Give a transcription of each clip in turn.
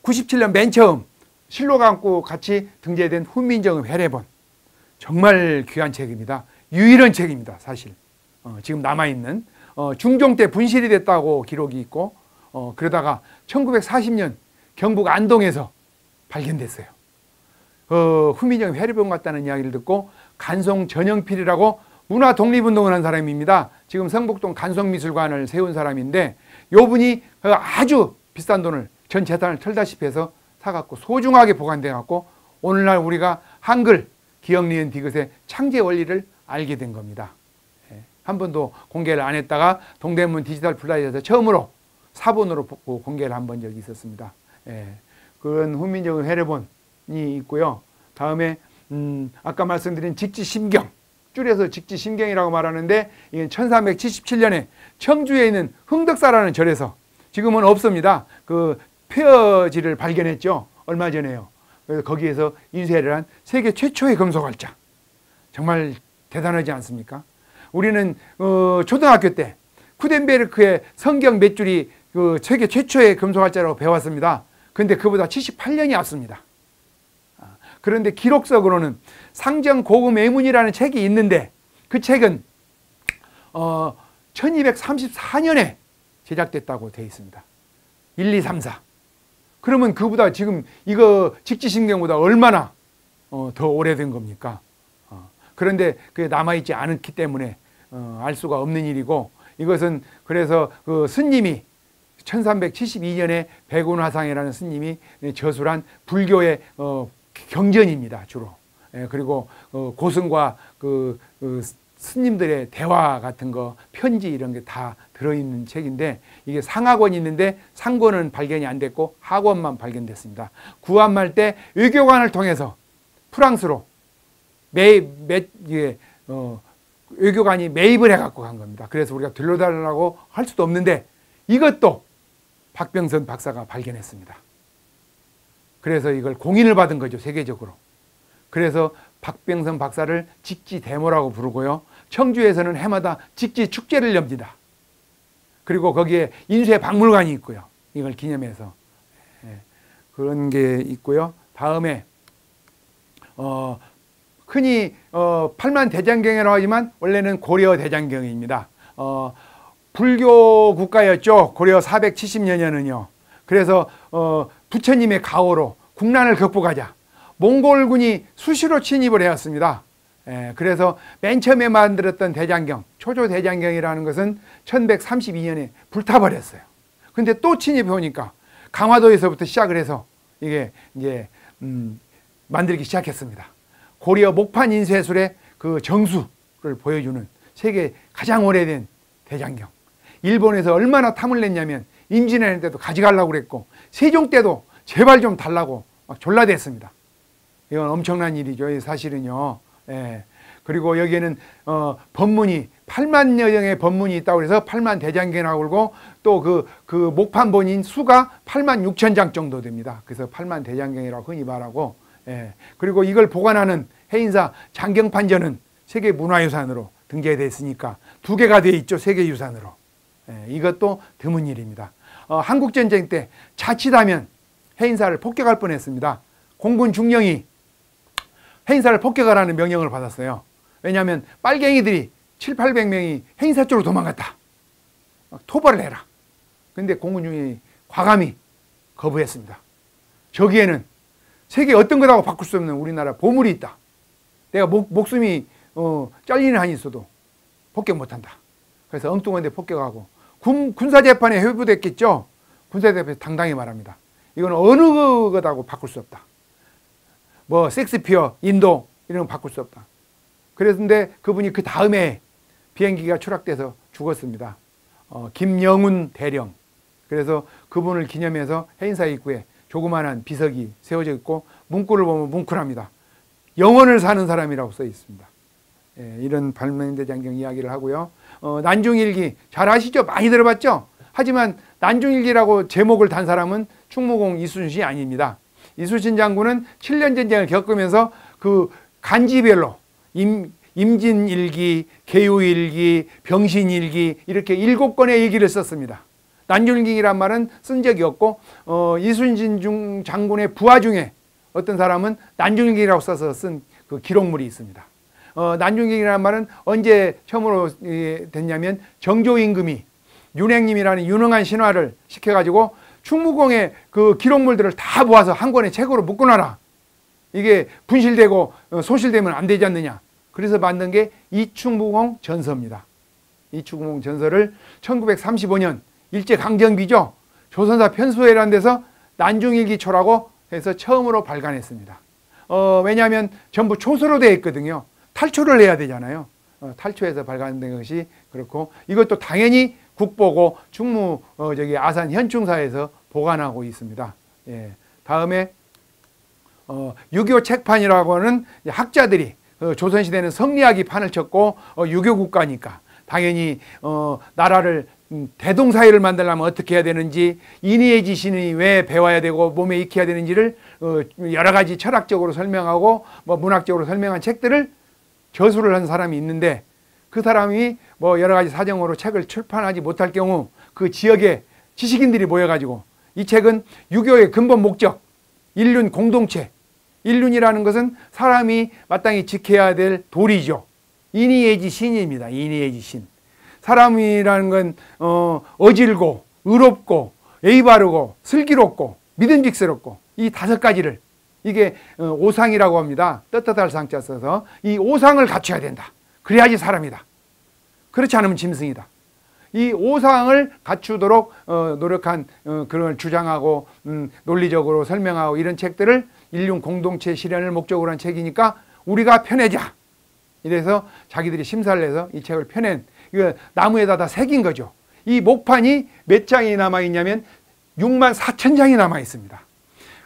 97년 맨 처음 실록과 함께 같이 등재된 훈민정음 해례본. 정말 귀한 책입니다. 유일한 책입니다. 사실 지금 남아있는 중종 때 분실이 됐다고 기록이 있고 그러다가 1940년 경북 안동에서 발견됐어요. 훈민정음 해례본 같다는 이야기를 듣고 간송 전영필이라고 문화 독립운동을 한 사람입니다. 지금 성북동 간송미술관을 세운 사람인데 요 분이 아주 비싼 돈을 전 재산을 털다시피 해서 사갖고 소중하게 보관돼 갖고 오늘날 우리가 한글 기역 니은 디귿의 창제 원리를 알게 된 겁니다. 한 번도 공개를 안 했다가 동대문 디지털 플라자에서 처음으로 사본으로 공개를 한 번 적이 있었습니다. 그런 훈민정음 해례본이 있고요. 다음에 아까 말씀드린 직지심경, 줄여서 직지심경이라고 말하는데 이게 1377년에 청주에 있는 흥덕사라는 절에서 지금은 없습니다. 그 폐허지를 발견했죠. 얼마 전에요. 그래서 거기에서 인쇄를 한 세계 최초의 금속활자. 정말 대단하지 않습니까? 우리는 초등학교 때 쿠덴베르크의 성경 몇 줄이 그 세계 최초의 금속활자라고 배웠습니다. 그런데 그보다 78년이 앞섭니다. 그런데 기록적으로는 상정고금애문이라는 책이 있는데 그 책은 1234년에 제작됐다고 되어 있습니다. 1, 2, 3, 4. 그러면 그보다 지금 이거 직지심경보다 얼마나 더 오래된 겁니까? 그런데 그게 남아있지 않기 때문에 알 수가 없는 일이고 이것은 그래서 그 스님이 1372년에 백운화상이라는 스님이 저술한 불교의 경전입니다. 주로. 그리고 고승과 그 스님들의 대화 같은 거, 편지 이런 게 다 들어있는 책인데 이게 상하권이 있는데 상권은 발견이 안 됐고 하권만 발견됐습니다. 구한말 때 외교관을 통해서 프랑스로 외교관이 매입을 해갖고 간 겁니다. 그래서 우리가 들려달라고 할 수도 없는데 이것도 박병선 박사가 발견했습니다. 그래서 이걸 공인을 받은 거죠. 세계적으로. 그래서 박병선 박사를 직지대모라고 부르고요. 청주에서는 해마다 직지축제를 엽니다. 그리고 거기에 인쇄박물관이 있고요. 이걸 기념해서 그런 게 있고요. 다음에 흔히 팔만대장경이라고 하지만 원래는 고려대장경입니다. 불교 국가였죠. 고려 470년에는요. 그래서 부처님의 가호로 국난을 극복하자 몽골군이 수시로 침입을 해왔습니다. 그래서 맨 처음에 만들었던 대장경, 초조대장경이라는 것은 1132년에 불타버렸어요. 근데 또 침입해 오니까 강화도에서부터 시작을 해서 이게 이제 만들기 시작했습니다. 고려 목판 인쇄술의 그 정수를 보여주는 세계 가장 오래된 대장경. 일본에서 얼마나 탐을 냈냐면 임진왜란 때도 가져가려고 그랬고 세종 때도 제발 좀 달라고 막 졸라댔습니다. 이건 엄청난 일이죠. 사실은요. 그리고 여기에는 법문이 8만 여정의 법문이 있다고 해서 8만 대장경이라고 그러고 또 그 목판본인 수가 8만 6천 장 정도 됩니다. 그래서 8만 대장경이라고 흔히 말하고 그리고 이걸 보관하는 해인사 장경판전은 세계문화유산으로 등재됐으니까 2개가 되어 있죠. 세계유산으로. 이것도 드문 일입니다. 한국전쟁 때 자칫하면 해인사를 폭격할 뻔했습니다. 공군 중령이 해인사를 폭격하라는 명령을 받았어요. 왜냐하면 빨갱이들이 700~800명이 해인사 쪽으로 도망갔다. 토벌을 해라. 그런데 공군 중령이 과감히 거부했습니다. 저기에는 세계 어떤 것하고 바꿀 수 없는 우리나라 보물이 있다. 내가 목숨이 잘리는 한이 있어도 폭격 못한다. 그래서 엉뚱한 데 폭격하고 군사재판에 회부됐겠죠. 군사재판에 당당히 말합니다. 이건 어느 것하고 바꿀 수 없다. 뭐 섹스피어, 인도 이런 건 바꿀 수 없다. 그랬는데 그분이 그 다음에 비행기가 추락돼서 죽었습니다. 김영운 대령. 그래서 그분을 기념해서 해인사 입구에 조그마한 비석이 세워져 있고 문구를 보면 뭉클합니다. 영원을 사는 사람이라고 써 있습니다. 이런 팔만대장경 이야기를 하고요. 난중일기 잘 아시죠? 많이 들어봤죠? 하지만 난중일기라고 제목을 단 사람은 충무공 이순신이 아닙니다. 이순신 장군은 7년 전쟁을 겪으면서 그 간지별로 임진일기, 개요일기, 병신일기 이렇게 7권의 일기를 썼습니다. 난중일기란 말은 쓴 적이 없고 이순신 장군의 부하 중에 어떤 사람은 난중일기라고 써서 쓴 그 기록물이 있습니다. 난중일기라는 말은 언제 처음으로 됐냐면 정조 임금이 윤행님이라는 유능한 신화를 시켜가지고 충무공의 그 기록물들을 다 모아서 한 권의 책으로 묶어놔라. 이게 분실되고 소실되면 안 되지 않느냐. 그래서 만든 게 이충무공 전서입니다. 이충무공 전서를 1935년 일제강점기죠. 조선사 편수회라는 데서 난중일기초라고 해서 처음으로 발간했습니다. 왜냐하면 전부 초서로 되어 있거든요. 탈초를 해야 되잖아요. 탈초해서 발간된 것이 그렇고, 이것도 당연히 국보고 충무 아산 현충사에서 보관하고 있습니다. 예. 다음에 유교 책판이라고 하는 학자들이 조선시대는 성리학이 판을 쳤고 유교 국가니까 당연히 나라를 대동사회를 만들려면 어떻게 해야 되는지, 인의의 지신이 왜 배워야 되고 몸에 익혀야 되는지를 여러 가지 철학적으로 설명하고 문학적으로 설명한 책들을 저술을 한 사람이 있는데, 그 사람이 여러 가지 사정으로 책을 출판하지 못할 경우 그 지역의 지식인들이 모여가지고 이 책은 유교의 근본 목적, 인륜 공동체, 인륜이라는 것은 사람이 마땅히 지켜야 될 도리죠. 인의예지 신입니다. 인의예지 신. 사람이라는 건 어질고 의롭고 예의 바르고 슬기롭고 믿음직스럽고 이 5가지를, 이게 오상이라고 합니다. 떳떳할 상자 써서 이 오상을 갖춰야 된다. 그래야지 사람이다. 그렇지 않으면 짐승이다. 이 오상을 갖추도록 노력한 그런 걸 주장하고 논리적으로 설명하고 이런 책들을 인륜 공동체 실현을 목적으로 한 책이니까 우리가 펴내자. 이래서 자기들이 심사를 해서 이 책을 펴낸, 이거 나무에다 다 새긴 거죠. 이 목판이 몇 장이 남아있냐면 64,000장이 남아있습니다.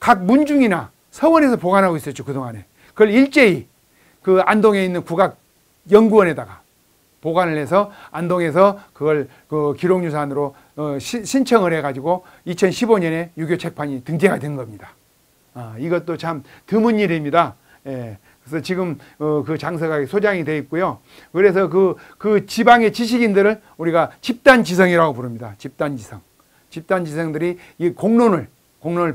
각 문중이나 서원에서 보관하고 있었죠, 그동안에. 그걸 일제히 그 안동에 있는 국악연구원에다가 보관을 해서 안동에서 그걸 그 기록유산으로 신청을 해가지고 2015년에 유교 책판이 등재가 된 겁니다. 이것도 참 드문 일입니다. 예. 그래서 지금 그 장서각에 소장이 되어 있고요. 그래서 그 지방의 지식인들을 우리가 집단지성이라고 부릅니다. 집단지성. 집단지성들이 이 공론을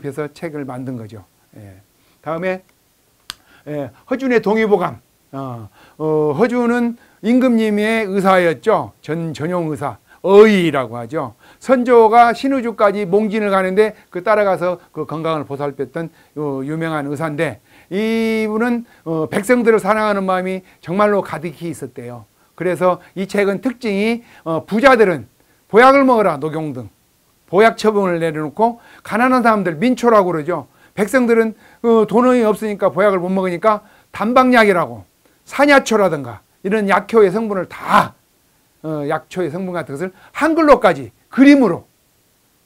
펴서 책을 만든 거죠. 예. 다음에 허준의 동의보감. 허준은 임금님의 의사였죠. 전용 의사. 어의라고 하죠. 선조가 신우주까지 몽진을 가는데 그 따라가서 그 건강을 보살폈던 유명한 의사인데, 이분은 백성들을 사랑하는 마음이 정말로 가득히 있었대요. 그래서 이 책은 특징이 부자들은 보약을 먹어라, 녹용 등 보약 처분을 내려놓고, 가난한 사람들, 민초라고 그러죠. 백성들은 돈이 없으니까 보약을 못 먹으니까 단방약이라고 산야초라든가 이런 약효의 성분을 다 약초의 성분 같은 것을 한글로까지 그림으로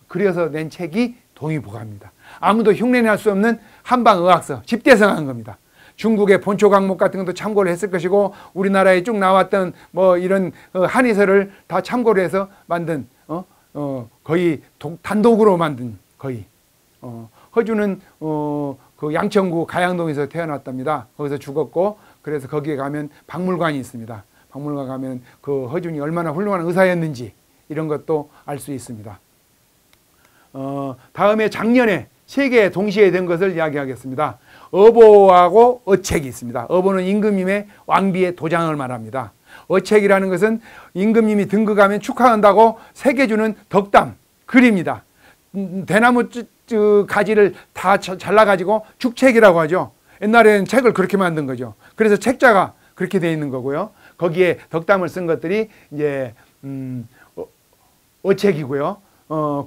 그려서 낸 책이 동의보감입니다. 아무도 흉내낼 수 없는 한방의학서, 집대성한 겁니다. 중국의 본초 강목 같은 것도 참고를 했을 것이고, 우리나라에 쭉 나왔던 이런 한의서를 다 참고를 해서 만든 거의 단독으로 만든 거의. 허준은 그 양천구 가양동에서 태어났답니다. 거기서 죽었고, 그래서 거기에 가면 박물관이 있습니다. 박물관 가면 그 허준이 얼마나 훌륭한 의사였는지 이런 것도 알 수 있습니다. 다음에 작년에 3개 동시에 된 것을 이야기하겠습니다. 어보하고 어책이 있습니다. 어보는 임금님의 왕비의 도장을 말합니다. 어책이라는 것은 임금님이 등극하면 축하한다고 새겨 주는 덕담, 글입니다. 대나무 가지를 다 잘라가지고 죽책이라고 하죠. 옛날에는 책을 그렇게 만든 거죠. 그래서 책자가 그렇게 되어 있는 거고요. 거기에 덕담을 쓴 것들이 이제 어책이고요.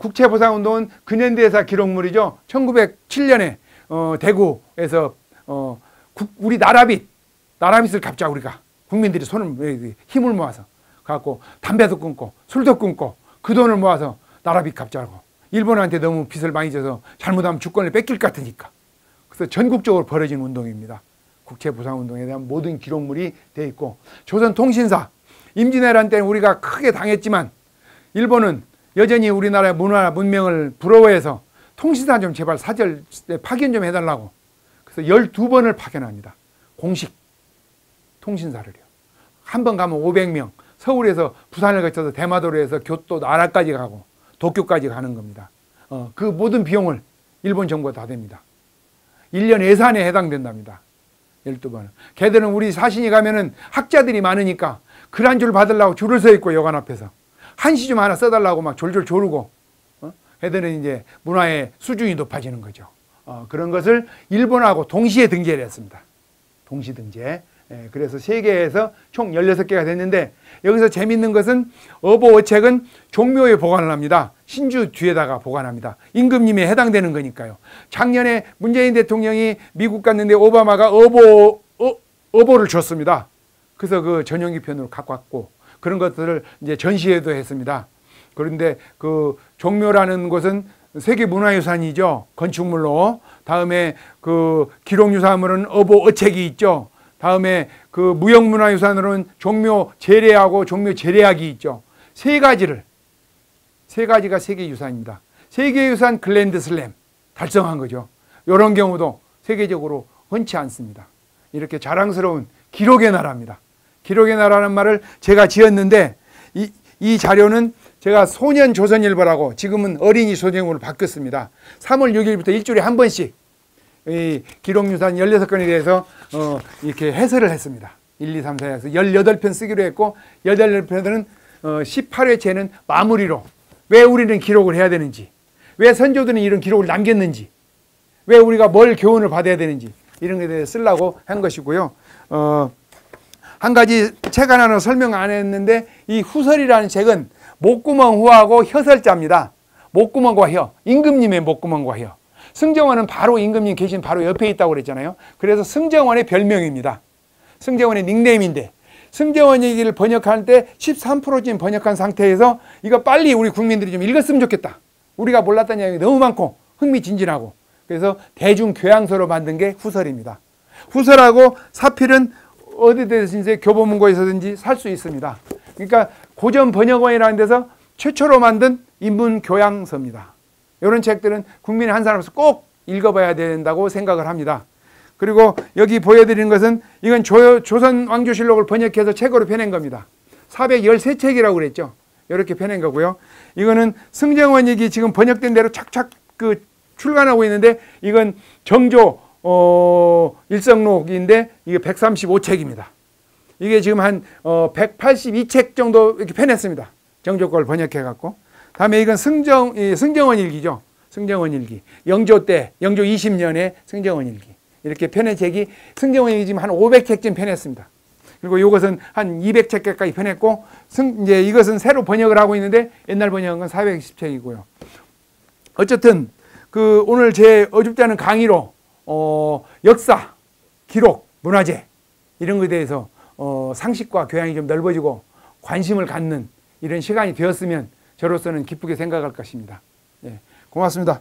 국채보상운동은 근현대사 기록물이죠. 1907년에 대구에서 우리 나라빚을 갚자, 우리가 국민들이 힘을 모아서 갖고 담배도 끊고 술도 끊고 그 돈을 모아서 나라빚 갚자고. 일본한테 너무 빚을 많이 져서 잘못하면 주권을 뺏길 것 같으니까. 그래서 전국적으로 벌어진 운동입니다. 국채보상운동에 대한 모든 기록물이 되어 있고, 조선통신사 임진왜란 때는 우리가 크게 당했지만 일본은 여전히 우리나라의 문화 문명을 부러워해서 통신사 좀 제발 사절 파견 좀 해달라고. 그래서 12번을 파견합니다. 공식 통신사를요. 한 번 가면 500명, 서울에서 부산을 거쳐서 대마도로 해서 교토 나라까지 가고, 도쿄까지 가는 겁니다. 그 모든 비용을 일본 정부가 다 됩니다. 1년 예산에 해당된답니다. 12번은. 걔들은 우리 사신이 가면은 학자들이 많으니까 글 한 줄 받으려고 줄을 서 있고 여관 앞에서 한시 좀 하나 써달라고 막 졸졸 조르고 걔들은 이제 문화의 수준이 높아지는 거죠. 그런 것을 일본하고 동시에 등재를 했습니다. 동시 등재. 그래서 세계에서 총 16개가 됐는데 여기서 재밌는 것은 어보어책은 종묘에 보관을 합니다. 신주 뒤에다가 보관합니다. 임금님에 해당되는 거니까요. 작년에 문재인 대통령이 미국 갔는데 오바마가 어보를 줬습니다. 그래서 그 전용기편으로 갖고 왔고 그런 것들을 이제 전시회도 했습니다. 그런데 그 종묘라는 곳은 세계문화유산이죠. 건축물로. 다음에 그 기록유산물은 어보어책이 있죠. 다음에 그 무형문화유산으로는 종묘 제례하고 종묘 제례학이 있죠. 세 가지가 세계유산입니다. 세계유산 글랜드슬램 달성한 거죠. 이런 경우도 세계적으로 흔치 않습니다. 이렇게 자랑스러운 기록의 나라입니다. 기록의 나라는 말을 제가 지었는데 이 자료는 제가 소년조선일보라고 지금은 어린이 소년일보로 바뀌었습니다. 3월 6일부터 일주일에 한 번씩 이 기록유산 16건에 대해서 이렇게 해설을 했습니다. 1, 2, 3, 4에서 18편 쓰기로 했고 18편은 18회째는 마무리로 왜 우리는 기록을 해야 되는지, 왜 선조들은 이런 기록을 남겼는지, 왜 우리가 뭘 교훈을 받아야 되는지 이런 것에 대해서 쓰려고 한 것이고요. 한 가지 책 하나는 설명 안 했는데 이 후설이라는 책은 목구멍 후하고 혀설자입니다. 목구멍과 혀, 임금님의 목구멍과 혀. 승정원은 바로 임금님 계신 바로 옆에 있다고 그랬잖아요. 그래서 승정원의 별명입니다. 승정원의 닉네임인데 승정원 얘기를 번역할 때 13%쯤 번역한 상태에서 이거 빨리 우리 국민들이 좀 읽었으면 좋겠다. 우리가 몰랐던 이야기 너무 많고 흥미진진하고 그래서 대중교양서로 만든 게 후설입니다. 후설하고 사필은 어디든지 교보문고에서든지 살 수 있습니다. 그러니까 고전 번역원이라는 데서 최초로 만든 인문교양서입니다. 이런 책들은 국민의 한 사람으로서 꼭 읽어봐야 된다고 생각을 합니다. 그리고 여기 보여드리는 것은 이건 조선왕조실록을 번역해서 책으로 펴낸 겁니다. 413책이라고 그랬죠. 이렇게 펴낸 거고요. 이거는 승정원 얘기 지금 번역된 대로 착착 출간하고 있는데 이건 정조 일성록인데 이게 135책입니다. 이게 지금 한 182책 정도 이렇게 펴냈습니다. 정조 걸 번역해 갖고. 다음에 이건 승정원 일기죠. 승정원 일기. 영조 때, 영조 20년에 승정원 일기. 이렇게 펴낸 책이 승정원 일기 지금 한 500책쯤 펴냈습니다. 그리고 이것은 한 200책 가까이 펴냈고, 이제 이것은 새로 번역을 하고 있는데 옛날 번역은 건 420책이고요. 어쨌든 오늘 제 어줍지 않은 강의로 역사, 기록, 문화재 이런 것에 대해서 상식과 교양이 좀 넓어지고 관심을 갖는 이런 시간이 되었으면 저로서는 기쁘게 생각할 것입니다. 예, 고맙습니다.